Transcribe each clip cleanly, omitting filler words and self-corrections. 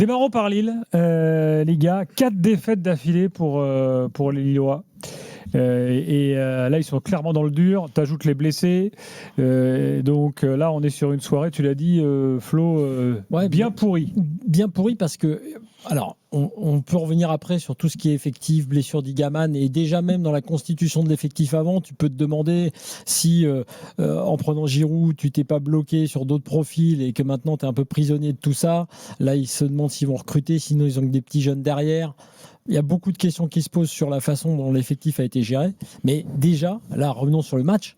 Démarrons par Lille, les gars. 4 défaites d'affilée pour les Lillois. Là, ils sont clairement dans le dur. Tu ajoutes les blessés. Donc là, on est sur une soirée, tu l'as dit, Flo, bien pourrie. Bien pourrie parce que... Alors, on peut revenir après sur tout ce qui est effectif, blessure d'Igaman, et déjà même dans la constitution de l'effectif avant, tu peux te demander si en prenant Giroud, tu t'es pas bloqué sur d'autres profils et que maintenant tu es un peu prisonnier de tout ça. Là, ils se demandent s'ils vont recruter, sinon ils ont que des petits jeunes derrière. Il y a beaucoup de questions qui se posent sur la façon dont l'effectif a été géré. Mais déjà, là, revenons sur le match.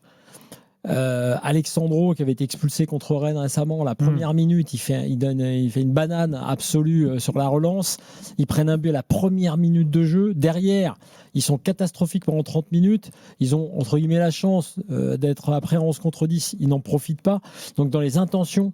Alexandro, qui avait été expulsé contre Rennes récemment, la première minute, il fait une banane absolue sur la relance. Ils prennent un but à la première minute de jeu. Derrière, ils sont catastrophiques pendant 30 minutes. Ils ont, entre guillemets, la chance d'être après 11 contre 10. Ils n'en profitent pas. Donc, dans les intentions,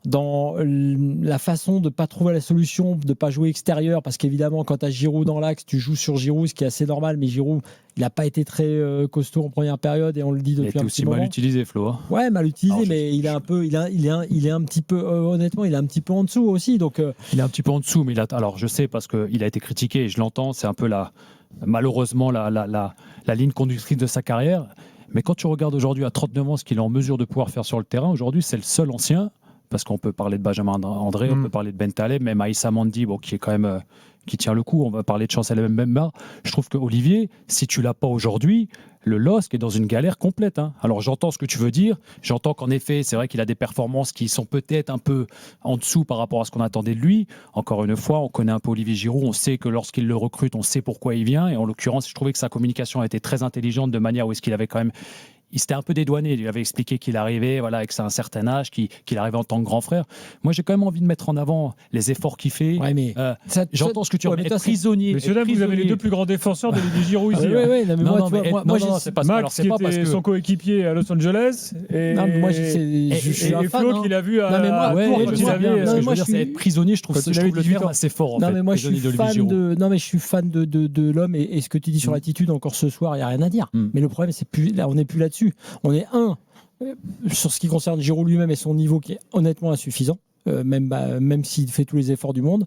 dans la façon de ne pas trouver la solution, de ne pas jouer extérieur, parce qu'évidemment, quand tu as Giroud dans l'axe, tu joues sur Giroud, ce qui est assez normal, mais Giroud, il n'a pas été très costaud en première période et on le dit depuis un petit moment. Il a été aussi mal utilisé, Flo. Hein. Ouais, mal utilisé, mais il est un petit peu, honnêtement, il est un petit peu en dessous aussi. Donc, il est un petit peu en dessous, mais alors je sais parce qu'il a été critiqué et je l'entends, c'est un peu malheureusement la ligne conductrice de sa carrière. Mais quand tu regardes aujourd'hui à 39 ans ce qu'il est en mesure de pouvoir faire sur le terrain, aujourd'hui c'est le seul ancien, parce qu'on peut parler de Benjamin André, on peut parler de Ben Taleb, même Aïssa Mandi, qui est quand même... qui tient le coup, on va parler de Chancel Mbemba. Je trouve que Olivier, si tu l'as pas aujourd'hui, le LOSC est dans une galère complète. Hein. Alors j'entends ce que tu veux dire, j'entends qu'en effet, c'est vrai qu'il a des performances qui sont peut-être un peu en dessous par rapport à ce qu'on attendait de lui. Encore une fois, on connaît un peu Olivier Giroud, on sait que lorsqu'il le recrute, on sait pourquoi il vient. Et en l'occurrence, je trouvais que sa communication a été très intelligente de manière où est-ce qu'il avait quand même... Il s'était un peu dédouané, il lui avait expliqué qu'il arrivait avec un certain âge, qu'il arrivait en tant que grand frère. Moi, j'ai quand même envie de mettre en avant les efforts qu'il fait. Ouais, mais j'entends ce que tu veux dire. Être prisonnier. Messieurs, dames, vous avez les deux plus grands défenseurs de Olivier Giroud ici. Moi, c'est pas Max, qui était son coéquipier à Los Angeles, et Flo, qui l'a vu à c'est être prisonnier, je trouve le terme assez fort. Non, mais moi, je suis fan de l'homme, et ce que tu dis sur l'attitude, encore ce soir, il n'y a rien à dire. Mais le problème, c'est plus là, on n'est plus là-dessus. On est sur ce qui concerne Giroud lui-même et son niveau qui est honnêtement insuffisant, même s'il fait tous les efforts du monde.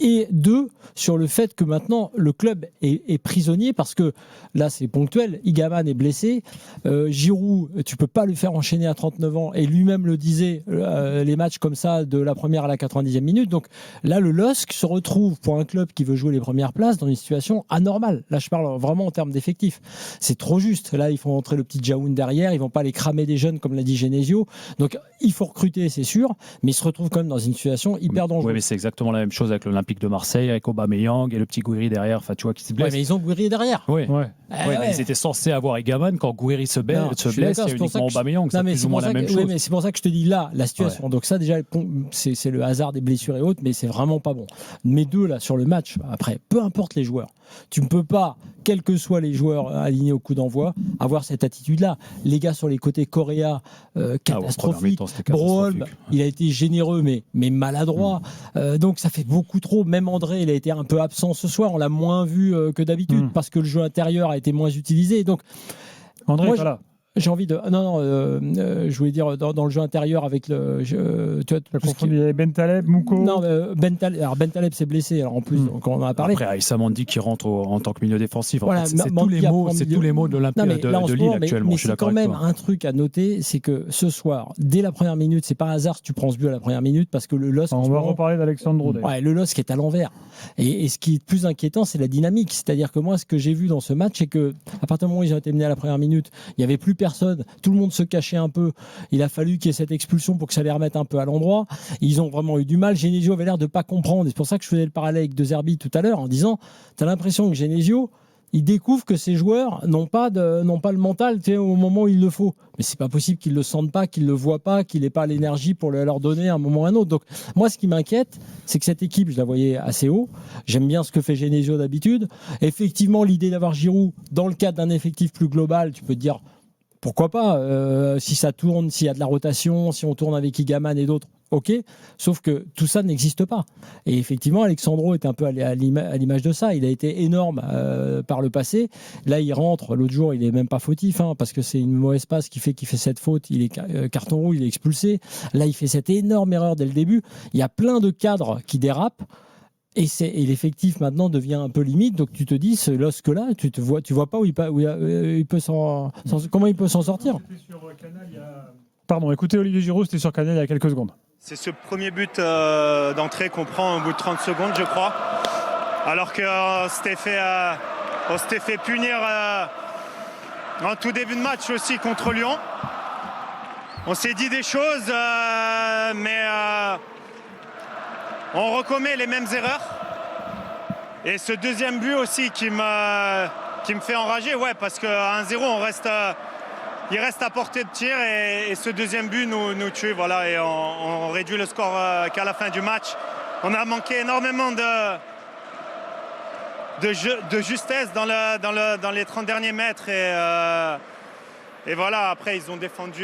Et 2, sur le fait que maintenant le club est prisonnier parce que là c'est ponctuel, Igaman est blessé, Giroud tu peux pas le faire enchaîner à 39 ans et lui-même le disait, les matchs comme ça de la première à la 90e minute. Donc là le LOSC se retrouve pour un club qui veut jouer les premières places dans une situation anormale. Là je parle vraiment en termes d'effectifs, c'est trop juste. Là il faut entrer le petit Jaoun derrière, ils vont pas les cramer des jeunes comme l'a dit Genesio, donc il faut recruter c'est sûr, mais ils se retrouvent quand même dans une situation hyper dangereuse. Oui mais c'est exactement la même chose avec l'Olympique de Marseille, avec Aubameyang et le petit Gouiri derrière, enfin tu vois qui se blesse. Ouais, mais ils ont Gouiri derrière. Oui. Ils étaient censés avoir Egaman quand Gouiri se blesse, il y a uniquement Aubameyang, c'est plus ou moins la même chose. Mais c'est pour ça que je te dis là, la situation. Donc ça déjà, c'est le hasard des blessures et autres, mais c'est vraiment pas bon. Mais 2 là sur le match, après, peu importe les joueurs, tu ne peux pas, quels que soient les joueurs alignés au coup d'envoi, avoir cette attitude-là. Les gars sur les côtés, Correa, catastrophique. Broholm, il a été généreux mais maladroit. Donc ça fait beaucoup trop. Même André, il a été un peu absent ce soir. On l'a moins vu que d'habitude parce que le jeu intérieur a été moins utilisé. Donc André, voilà. J'ai envie de... je voulais dire dans le jeu intérieur avec le... Tu as confondu Ben Taleb, Mouko. Non, Ben Taleb s'est blessé. Alors en plus, quand on en a parlé. Après, Aïssa Mandi qui rentre en tant que milieu défensif. Voilà, c'est tous les mots de l'Olympique de Lille actuellement. Mais c'est quand même un truc à noter, c'est que ce soir, dès la première minute, c'est pas un hasard si tu prends ce but à la première minute parce que le LOSC... On va reparler d'Alexandro. Ouais, le LOSC est à l'envers. Et ce qui est plus inquiétant, c'est la dynamique. C'est-à-dire que moi, ce que j'ai vu dans ce match, c'est que à partir du moment où ils ont été menés à la première minute, il y avait plus personne, tout le monde se cachait un peu, il a fallu qu'il y ait cette expulsion pour que ça les remette un peu à l'endroit, ils ont vraiment eu du mal. Genesio avait l'air de pas comprendre, et c'est pour ça que je faisais le parallèle avec De Zerbi tout à l'heure en disant, tu as l'impression que Genesio il découvre que ces joueurs n'ont pas le mental au moment où il le faut. Mais c'est pas possible qu'ils le sentent pas, qu'ils le voient pas, qu'il n'ait pas l'énergie pour leur donner à un moment ou à un autre. Donc moi, ce qui m'inquiète, c'est que cette équipe, je la voyais assez haut. J'aime bien ce que fait Genesio d'habitude. Effectivement, l'idée d'avoir Giroud dans le cadre d'un effectif plus global, tu peux te dire pourquoi pas, si ça tourne, s'il y a de la rotation, si on tourne avec Igaman et d'autres. Ok, sauf que tout ça n'existe pas. Et effectivement, Alexandro est un peu à l'image de ça. Il a été énorme par le passé. Là, il rentre. L'autre jour, il est même pas fautif, parce que c'est une mauvaise passe qui fait cette faute. Il est carton rouge, il est expulsé. Là, il fait cette énorme erreur dès le début. Il y a plein de cadres qui dérapent. Et l'effectif maintenant devient un peu limite, donc tu te dis, ce LOSC-là, tu vois pas comment il peut s'en sortir. Pardon, écoutez Olivier Giroud, c'était sur Canal il y a quelques secondes. C'est ce premier but d'entrée qu'on prend au bout de 30 secondes, je crois. Alors qu'on s'était fait punir en tout début de match aussi contre Lyon. On s'est dit des choses, mais on recommet les mêmes erreurs. Et ce deuxième but aussi qui me fait enrager, parce qu'à 1-0, il reste à portée de tir et ce deuxième but nous tue. Voilà, et on réduit le score qu'à la fin du match. On a manqué énormément de justesse dans les 30 derniers mètres. Et voilà, après, ils ont défendu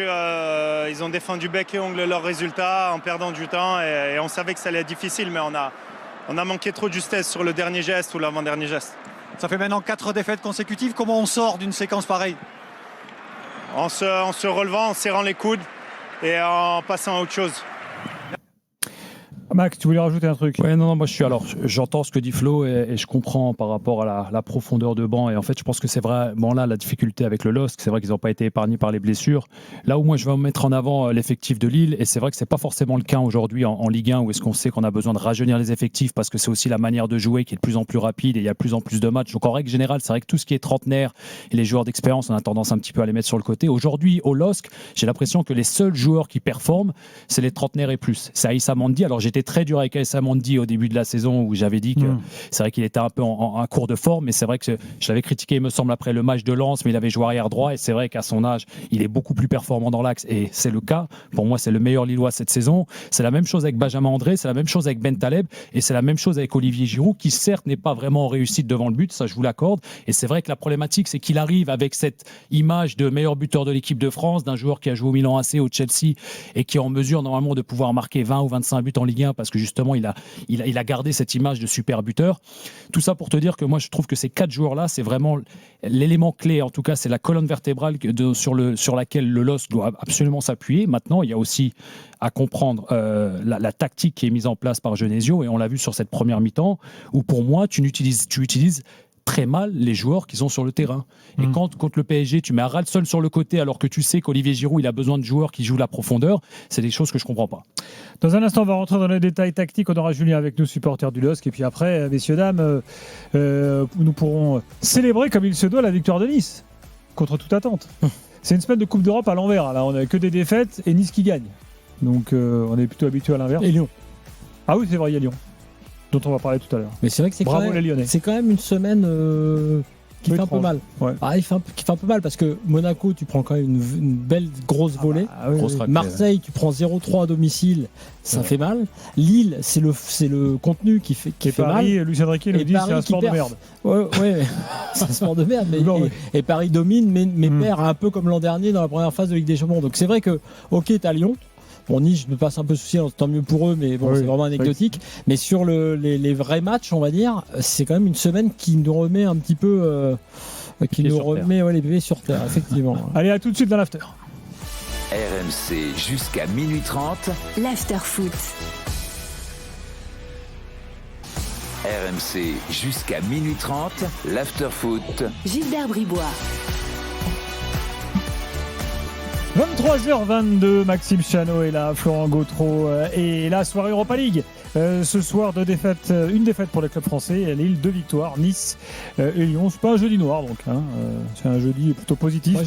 bec et ongle leurs résultats en perdant du temps. Et on savait que ça allait être difficile, mais on a manqué trop de justesse sur le dernier geste ou l'avant-dernier geste. Ça fait maintenant 4 défaites consécutives. Comment on sort d'une séquence pareille ? En se relevant, en serrant les coudes et en passant à autre chose. Max, tu voulais rajouter un truc? Ouais, non, moi j'entends ce que dit Flo et je comprends par rapport à la profondeur de banc. Et en fait, je pense que c'est vraiment là la difficulté avec le LOSC. C'est vrai qu'ils n'ont pas été épargnés par les blessures. Là où moi je vais mettre en avant l'effectif de Lille, et c'est vrai que c'est pas forcément le cas aujourd'hui en Ligue 1 où est-ce qu'on sait qu'on a besoin de rajeunir les effectifs parce que c'est aussi la manière de jouer qui est de plus en plus rapide et il y a de plus en plus de matchs. Donc en règle générale, c'est vrai que tout ce qui est trentenaire et les joueurs d'expérience, on a tendance un petit peu à les mettre sur le côté. Aujourd'hui, au LOSC, j'ai l'impression que les seuls joueurs qui performent, c'est les trentenaires et plus. C'est Aïssa Mandi. Alors j'étais très dur avec Aïssa Mandi au début de la saison où j'avais dit que c'est vrai qu'il était un peu en cours de forme, mais c'est vrai que je l'avais critiqué, il me semble, après le match de Lens, mais il avait joué arrière droit et c'est vrai qu'à son âge, il est beaucoup plus performant dans l'axe et c'est le cas. Pour moi, c'est le meilleur Lillois cette saison. C'est la même chose avec Benjamin André, c'est la même chose avec Ben Taleb et c'est la même chose avec Olivier Giroud qui certes n'est pas vraiment en réussite devant le but, ça je vous l'accorde. Et c'est vrai que la problématique, c'est qu'il arrive avec cette image de meilleur buteur de l'équipe de France, d'un joueur qui a joué au Milan AC, au Chelsea et qui est en mesure normalement de pouvoir marquer 20 ou 25 buts en Ligue 1 parce que justement il a gardé cette image de super buteur. Tout ça pour te dire que moi je trouve que ces 4 joueurs-là, c'est vraiment l'élément clé, en tout cas c'est la colonne vertébrale sur laquelle le LOSC doit absolument s'appuyer. Maintenant, il y a aussi à comprendre la tactique qui est mise en place par Genesio et on l'a vu sur cette première mi-temps où pour moi tu utilises très mal les joueurs qui sont sur le terrain. Et quand contre le PSG, tu mets Haraldsson sur le côté alors que tu sais qu'Olivier Giroud il a besoin de joueurs qui jouent la profondeur, c'est des choses que je ne comprends pas. Dans un instant, on va rentrer dans les détails tactiques. On aura Julien avec nous, supporter du LOSC. Et puis après, messieurs, dames, nous pourrons célébrer comme il se doit la victoire de Nice, contre toute attente. C'est une semaine de Coupe d'Europe à l'envers. Là, on n'a que des défaites et Nice qui gagne. Donc on est plutôt habitué à l'inverse. Et Lyon. Ah oui, c'est vrai, il y a Lyon, dont on va parler tout à l'heure. Mais c'est vrai que c'est quand même une semaine qui fait un peu mal. Ouais. Qui fait un peu mal parce que Monaco, tu prends quand même une belle grosse volée. Marseille, tu prends 0-3 à domicile, ça fait mal. Lille, c'est le contenu qui fait Paris, mal. Lucien Riquet nous dit c'est un sport de merde. Ouais, c'est un sport de merde. Et Paris domine, mais perd un peu comme l'an dernier dans la première phase de Ligue des Champions. Donc c'est vrai que, ok, t'as Lyon. Bon, Nice, je me passe un peu souci, tant mieux pour eux, mais bon, c'est vraiment anecdotique. Mais sur les vrais matchs, on va dire, c'est quand même une semaine qui nous remet un petit peu, les bébés sur terre, effectivement. Allez, à tout de suite dans l'after. RMC jusqu'à minuit 30. L'after foot. RMC jusqu'à minuit 30. L'after foot. Gilbert Bribois. 23h22, Maxime Chano est là, Florent Gautreau et la soirée Europa League. Ce soir, une défaite pour les clubs français, Lille, 2 victoires, Nice et Lyon. C'est pas un jeudi noir donc, c'est un jeudi plutôt positif. Moi,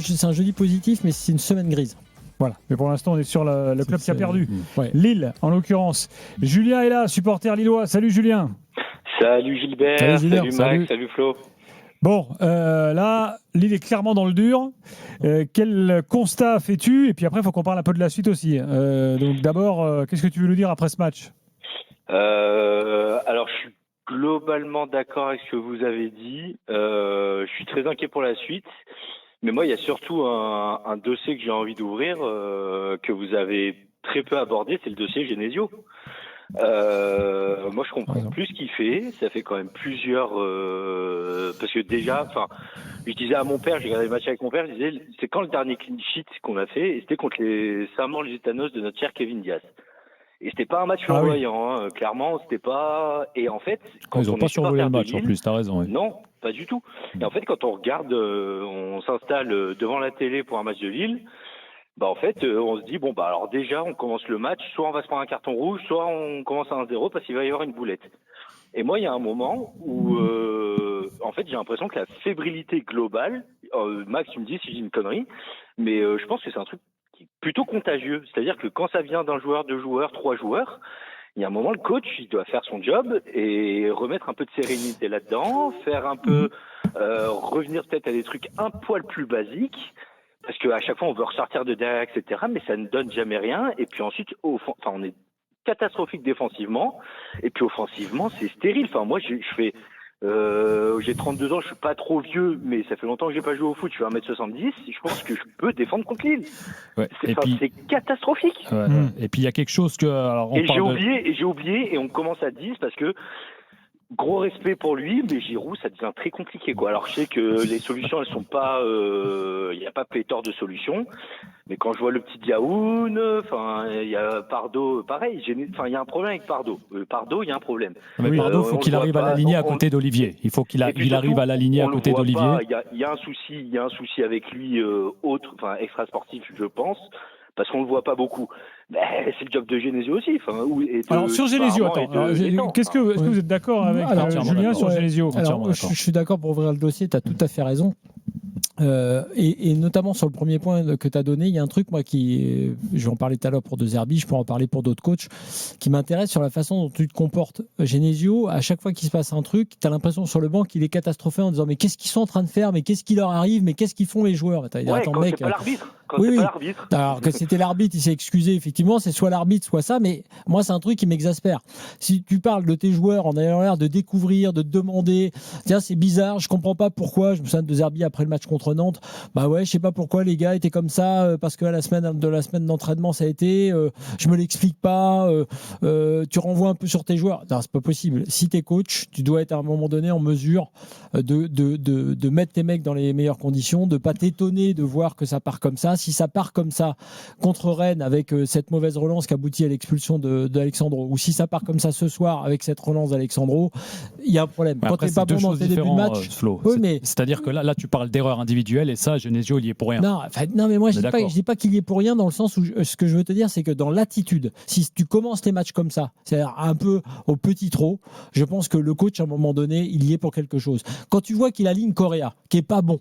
c'est un jeudi positif, mais c'est une semaine grise. Voilà, mais pour l'instant on est sur le club qui a perdu. Ouais. Lille en l'occurrence. Julien est là, supporter lillois. Salut Julien. Salut Gilbert, salut Max, salut Flo. Bon, là, Lille est clairement dans le dur. Quel constat fais-tu? Et puis après, il faut qu'on parle un peu de la suite aussi. Donc d'abord, qu'est-ce que tu veux nous dire après ce match? Alors, je suis globalement d'accord avec ce que vous avez dit. Je suis très inquiet pour la suite. Mais moi, il y a surtout un dossier que j'ai envie d'ouvrir, que vous avez très peu abordé, c'est le dossier Genesio. Moi je comprends plus ce qu'il fait. Ça fait quand même plusieurs parce que déjà, je disais à mon père, j'ai regardé le match avec mon père, je disais c'est quand le dernier clean sheet qu'on a fait, et c'était contre les Saint-Maur-les-Gitanos de notre cher Kevin Diaz. Et c'était pas un match Ah oui. flamboyant, hein. Clairement, c'était pas. Et en fait, quand Ils n'ont on pas est survolé le supporter de match en Lille, plus, t'as raison. Ouais. non, pas du tout. Et en fait, quand on regarde, on s'installe devant la télé pour un match de Lille. Bah en fait, on se dit bon bah alors déjà on commence le match, soit on va se prendre un carton rouge, soit on commence à 1-0 parce qu'il va y avoir une boulette. Et moi, il y a un moment où, en fait, j'ai l'impression que la fébrilité globale, Max, tu me dis si j'ai une connerie, mais je pense que c'est un truc qui est plutôt contagieux. C'est-à-dire que quand ça vient d'un joueur, 2 joueurs, 3 joueurs, il y a un moment, le coach, il doit faire son job et remettre un peu de sérénité là-dedans, faire un peu, revenir peut-être à des trucs un poil plus basiques. Parce qu'à chaque fois, on veut ressortir de derrière, etc., mais ça ne donne jamais rien. Et puis ensuite, on est catastrophique défensivement. Et puis offensivement, c'est stérile. Enfin, moi, j'ai 32 ans, je suis pas trop vieux, mais ça fait longtemps que j'ai pas joué au foot. Je fais 1m70. Je pense que je peux défendre contre Lille. Ouais. C'est catastrophique. Ouais. Et puis il y a quelque chose que. Alors, on Et parle j'ai oublié, et on commence à 10 parce que. Gros respect pour lui, mais Giroud, ça devient très compliqué, quoi. Alors, je sais que les solutions, elles sont pas, il n'y a pas pléthore de solutions. Mais quand je vois le petit Diaoun, enfin, il y a Pardo, pareil. Enfin, il y a un problème avec Pardo. Pardo, il y a un problème. Mais Pardo, il faut qu'il arrive à l'aligner à côté d'Olivier. Il faut qu'il arrive à l'aligner à côté d'Olivier. Il y a un souci avec lui, extra sportif, je pense. Parce qu'on le voit pas beaucoup. Mais c'est le job de Genesio aussi. Alors sur Genesio, est-ce que vous êtes d'accord avec Julien sur Genesio? Alors, je suis d'accord pour ouvrir le dossier, tu as tout à fait raison. Et notamment sur le premier point que tu as donné, il y a un truc, moi, je vais en parler tout à l'heure pour De Zerbi, je pourrais en parler pour d'autres coachs, qui m'intéresse sur la façon dont tu te comportes. Genesio, à chaque fois qu'il se passe un truc, tu as l'impression sur le banc qu'il est catastrophé en disant mais qu'est-ce qu'ils sont en train de faire, mais qu'est-ce qui leur arrive, mais qu'est-ce qu'ils font les joueurs. Quand c'est pas l'arbitre. Alors que c'était l'arbitre, il s'est excusé, effectivement, c'est soit l'arbitre, soit ça, mais moi, c'est un truc qui m'exaspère. Si tu parles de tes joueurs en ayant l'air de découvrir, de te demander, tiens, c'est bizarre, je comprends pas pourquoi, je me souviens de Zerbi après le match contre Nantes, bah ouais, je sais pas pourquoi les gars étaient comme ça, parce que la semaine d'entraînement, ça a été, je me l'explique pas, tu renvoies un peu sur tes joueurs. Non, c'est pas possible. Si t'es coach, tu dois être à un moment donné en mesure de mettre tes mecs dans les meilleures conditions, de pas t'étonner de voir que ça part comme ça. Si ça part comme ça contre Rennes avec cette mauvaise relance qui aboutit à l'expulsion d'Alexandro, ou si ça part comme ça ce soir avec cette relance d'Alexandro, il y a un problème. Mais quand après, tu n'es pas bon dans tes débuts de match, Flo. mais C'est-à-dire que là, tu parles d'erreur individuelle et ça, Genesio, il y est pour rien. Non, mais moi, je dis pas qu'il y est pour rien dans le sens où ce que je veux te dire, c'est que dans l'attitude, si tu commences les matchs comme ça, c'est-à-dire un peu au petit trot, je pense que le coach, à un moment donné, il y est pour quelque chose. Quand tu vois qu'il aligne Correa, qui est pas bon.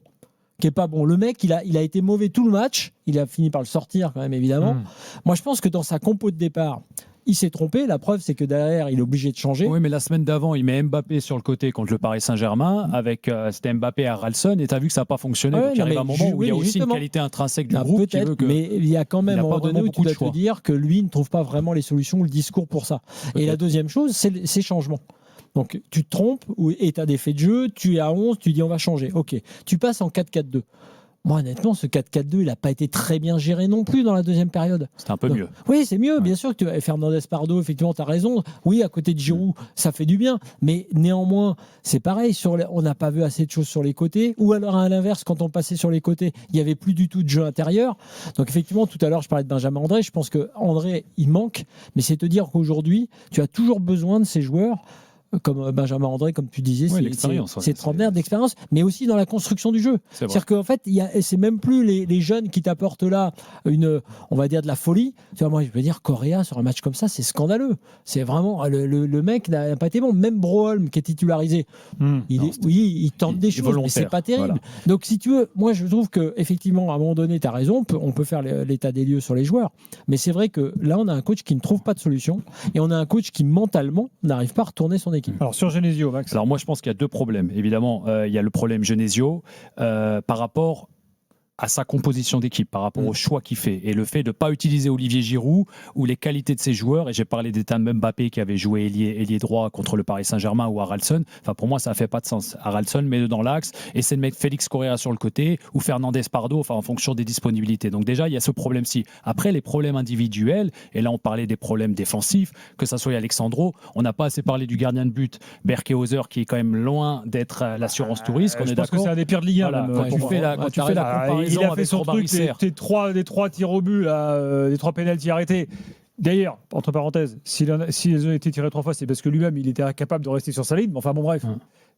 Le mec, il a été mauvais tout le match. Il a fini par le sortir quand même, évidemment. Moi, je pense que dans sa compo de départ, il s'est trompé. La preuve, c'est que derrière, il est obligé de changer. Oui, mais la semaine d'avant, il met Mbappé sur le côté contre le Paris Saint-Germain. C'était Mbappé à Ralston. Et tu as vu que ça n'a pas fonctionné. Donc, il arrive un moment où il y a aussi une qualité intrinsèque du groupe qui veut que. Mais il y a quand même un moment donné où tu dois te dire que lui ne trouve pas vraiment les solutions ou le discours pour ça. Et la deuxième chose, c'est ces changements. Donc, tu te trompes et tu as des faits de jeu, tu es à 11, tu dis on va changer. Ok, tu passes en 4-4-2. Moi, honnêtement, ce 4-4-2, il n'a pas été très bien géré non plus dans la deuxième période. C'était un peu mieux. Oui, c'est mieux, bien sûr. Fernandez Pardo, effectivement, tu as raison. Oui, à côté de Giroud, ça fait du bien. Mais néanmoins, c'est pareil. On n'a pas vu assez de choses sur les côtés. Ou alors, à l'inverse, quand on passait sur les côtés, il n'y avait plus du tout de jeu intérieur. Donc, effectivement, tout à l'heure, je parlais de Benjamin André. Je pense qu'André, il manque. Mais c'est te dire qu'aujourd'hui, tu as toujours besoin de ces joueurs comme Benjamin André, comme tu disais, c'est trentenaire d'expérience, mais aussi dans la construction du jeu. C'est-à-dire qu'en fait, c'est même plus les jeunes qui t'apportent là on va dire de la folie. Tu vois, moi, je veux dire, Correa sur un match comme ça, c'est scandaleux. C'est vraiment le mec n'a pas été bon. Même Broholm qui est titularisé, il tente des choses, mais c'est pas terrible. Voilà. Donc, si tu veux, moi, je trouve que effectivement, à un moment donné, tu as raison. On peut faire l'état des lieux sur les joueurs, mais c'est vrai que là, on a un coach qui ne trouve pas de solution et on a un coach qui mentalement n'arrive pas à retourner son équipe. Alors sur Genesio, Max. Alors moi je pense qu'il y a deux problèmes. Évidemment, il y a le problème Genesio par rapport à sa composition d'équipe, par rapport au choix qu'il fait et le fait de ne pas utiliser Olivier Giroud ou les qualités de ses joueurs. Et j'ai parlé d'Ethan Mbappé qui avait joué ailier droit contre le Paris Saint-Germain ou Haraldsson. Enfin, pour moi, ça ne fait pas de sens. Haraldsson, mets-le dans l'axe, essaie de mettre Félix Correa sur le côté ou Fernandez Pardo, enfin, en fonction des disponibilités. Donc déjà, il y a ce problème-ci. Après, les problèmes individuels, et là, on parlait des problèmes défensifs, que ça soit Alexandro, on n'a pas assez parlé du gardien de but, Berkehauser, qui est quand même loin d'être l'assurance touriste. Je pense que c'est un des pires de Ligue 1. Voilà, quand tu fais la comparaison, il a fait son truc des trois tirs au but, des 3 pénaltys arrêtés. D'ailleurs, entre parenthèses, si les ont été tirés 3 fois, c'est parce que lui-même, il était incapable de rester sur sa ligne. Mais enfin, bon, bref.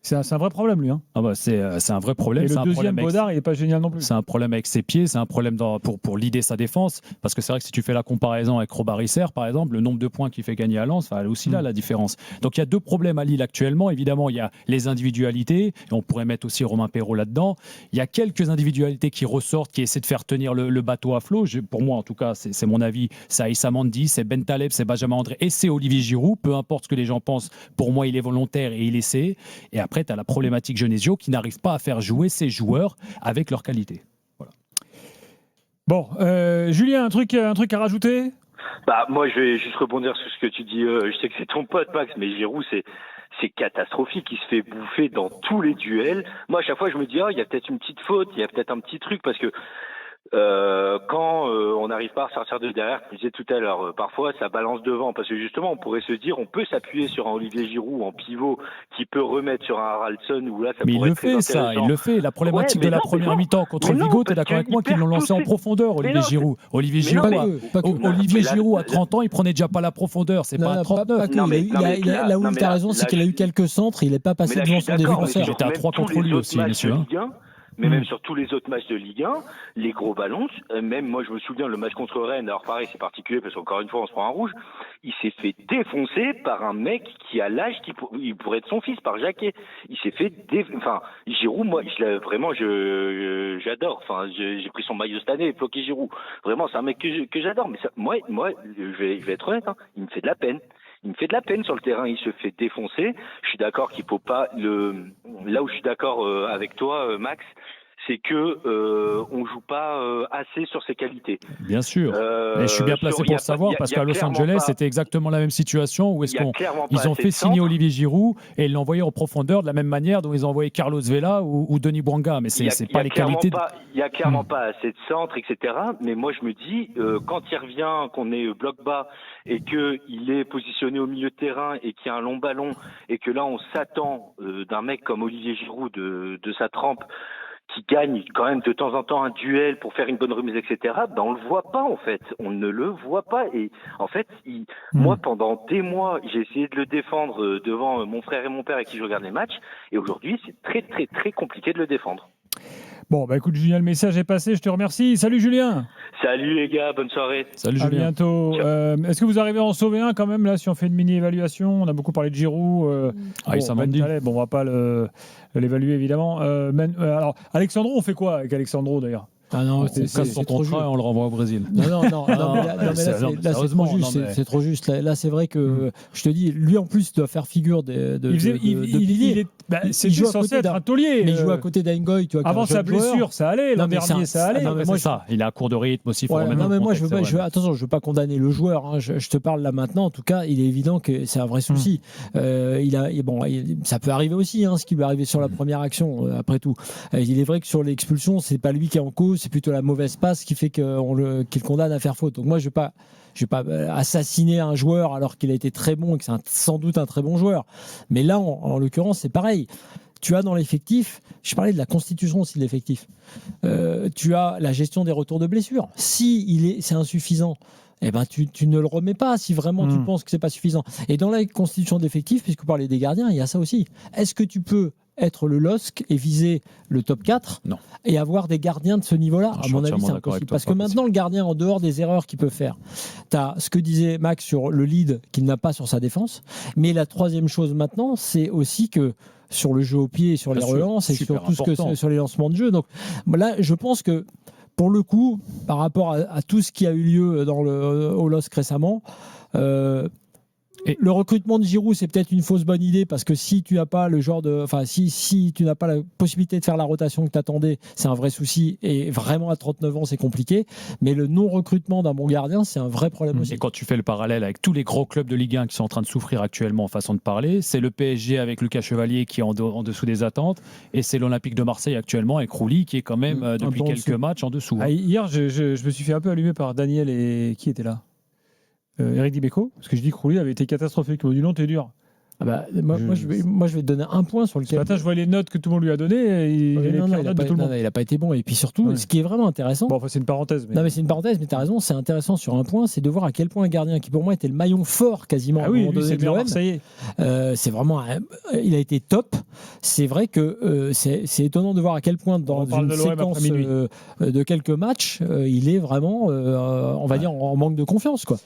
C'est un vrai problème, lui. Hein. Ah bah c'est un vrai problème. Et c'est le un deuxième, problème Baudard, il n'est pas génial non plus. C'est un problème avec ses pieds, c'est un problème pour l'idée sa défense. Parce que c'est vrai que si tu fais la comparaison avec Robert Isser, par exemple, le nombre de points qu'il fait gagner à Lens, elle est aussi là la différence. Donc il y a deux problèmes à Lille actuellement. Évidemment, il y a les individualités, et on pourrait mettre aussi Romain Perrault là-dedans. Il y a quelques individualités qui ressortent, qui essaient de faire tenir le bateau à flot. Pour moi, en tout cas, c'est mon avis. C'est Aïssa Mandi, c'est Ben Taleb, c'est Benjamin André et c'est Olivier Giroud. Peu importe ce que les gens pensent, pour moi, il est volontaire et il essaie. Et après, tu as la problématique Genesio qui n'arrive pas à faire jouer ses joueurs avec leur qualité. Voilà. Bon, Julien, un truc à rajouter ? Bah, moi, je vais juste rebondir sur ce que tu dis. Je sais que c'est ton pote, Max, mais Giroud, c'est catastrophique. Il se fait bouffer dans tous les duels. Moi, à chaque fois, je me dis, il y a peut-être une petite faute, il y a peut-être un petit truc, parce que quand on n'arrive pas à ressortir de derrière, comme je disais tout à l'heure, parfois ça balance devant, parce que justement on pourrait se dire on peut s'appuyer sur un Olivier Giroud en pivot qui peut remettre sur un Haraldson ou là ça mais pourrait il être le fait très intéressant. Il le fait. La problématique de la première mi-temps contre mais non, Vigo, tu es parce d'accord avec qu'il moi qu'ils l'ont lancé en profondeur, Olivier Giroud. Olivier Giroud, Olivier Giroud à 30 ans, il prenait déjà pas la profondeur, c'est pas à 39. Là où tu as raison, c'est qu'il a eu quelques centres, il n'est pas passé devant son défenseur. Il était à 3 contre lui aussi, monsieur. Mais même sur tous les autres matchs de Ligue 1, les gros ballons, même moi je me souviens le match contre Rennes, alors pareil c'est particulier parce qu'encore une fois on se prend un rouge, il s'est fait défoncer par un mec qui a l'âge il pourrait être son fils, par Jacquet. Il s'est fait enfin Giroud, moi j'adore, enfin j'ai pris son maillot cette année, Floqué Giroud. Vraiment c'est un mec que j'adore, mais ça, moi je vais être honnête, il me fait de la peine. Il me fait de la peine sur le terrain, il se fait défoncer. Je suis d'accord qu'il faut pas là où je suis d'accord avec toi, Max, c'est que on joue pas assez sur ses qualités. Bien sûr. Et je suis bien placé pour le savoir parce qu'à Los Angeles, c'était exactement la même situation où ils ont fait signer Olivier Giroud et ils l'ont envoyé en profondeur de la même manière dont ils ont envoyé Carlos Vela ou Denis Bouanga. Mais c'est pas les qualités. Il y a clairement pas assez de centre, etc. Mais moi je me dis quand il revient, qu'on est bloc bas et que il est positionné au milieu de terrain et qu'il y a un long ballon et que là on s'attend d'un mec comme Olivier Giroud de sa trempe qui gagne quand même de temps en temps un duel pour faire une bonne remise, etc., on le voit pas en fait. On ne le voit pas. Et en fait, moi, pendant des mois, j'ai essayé de le défendre devant mon frère et mon père avec qui je regarde les matchs. Et aujourd'hui, c'est très, très, très compliqué de le défendre. Bon, bah écoute Julien, le message est passé, je te remercie. Salut Julien. Salut les gars, bonne soirée. Salut Julien. À bientôt. Est-ce que vous arrivez à en sauver un quand même, là, si on fait une mini-évaluation ? On a beaucoup parlé de Giroud. Bon, on va pas l'évaluer évidemment. Alors, Alexandro, on fait quoi avec Alexandro d'ailleurs ? Ah non, c'est son contrat et on le renvoie au Brésil. Non, c'est trop juste. Là, c'est vrai que je te dis, lui en plus doit faire figure de pilier. C'est censé être un taulier. Mais il joue à côté d'Aingoy, tu vois. Avant sa blessure, ça allait. L'an dernier, ça allait. C'est ça. Il est à court de rythme aussi. Attention, je veux pas condamner le joueur. Je te parle là maintenant. En tout cas, il est évident que c'est un vrai souci. Ça peut arriver aussi, ce qui lui est arrivé sur la première action. Après tout, il est vrai que sur l'expulsion, c'est pas lui qui est en cause. C'est plutôt la mauvaise passe qui fait qu'il condamne à faire faute. Donc moi, je vais pas assassiner un joueur alors qu'il a été très bon et que c'est sans doute un très bon joueur. Mais là, en l'occurrence, c'est pareil. Tu as dans l'effectif, je parlais de la constitution aussi de l'effectif, tu as la gestion des retours de blessures. Si c'est insuffisant, tu ne le remets pas si vraiment tu penses que c'est pas suffisant. Et dans la constitution d'effectif, puisque vous parlez des gardiens, il y a ça aussi. Est-ce que tu peux être le LOSC et viser le top 4 et avoir des gardiens de ce niveau-là? À mon avis, c'est impossible. Parce que maintenant, le gardien, en dehors des erreurs qu'il peut faire, tu as ce que disait Max sur le lead qu'il n'a pas sur sa défense. Mais la troisième chose maintenant, c'est aussi que sur le jeu au pied, sur les relances et sur tout sur les lancements de jeu. Donc là, je pense que pour le coup, par rapport à tout ce qui a eu lieu au LOSC récemment, le recrutement de Giroud, c'est peut-être une fausse bonne idée parce que si tu n'as pas si tu n'as pas la possibilité de faire la rotation que tu attendais, c'est un vrai souci et vraiment à 39 ans, c'est compliqué. Mais le non-recrutement d'un bon gardien, c'est un vrai problème aussi. Et quand tu fais le parallèle avec tous les gros clubs de Ligue 1 qui sont en train de souffrir actuellement en façon de parler, c'est le PSG avec Lucas Chevalier qui est en dessous des attentes et c'est l'Olympique de Marseille actuellement avec Rouli qui est quand même depuis quelques matchs en dessous. Hier, je me suis fait un peu allumer par Daniel et qui était là Eric Dimeco, parce que je dis que Rouli avait été catastrophique. Il m'a dit non, t'es dur. Moi, je vais te donner un point sur Ce lequel. matin, je vois les notes que tout le monde lui a données. Il Ouais, a les non, pires il notes de tout le monde. n'a pas été bon. Et puis surtout, Ouais. ce qui est vraiment intéressant. Bon, enfin, c'est une parenthèse. Mais... Non, mais c'est une parenthèse, mais tu as raison, c'est intéressant sur un point, c'est de voir à quel point un gardien qui, pour moi, était le maillon fort quasiment Ah à un oui, moment lui, donné c'est de bien l'OM. Marseillais. C'est vraiment. Il a été top. C'est vrai que c'est étonnant de voir à quel point, dans On parle une de l'OM séquence après minuit. de quelques matchs, il est vraiment, on va dire, en manque de confiance, quoi.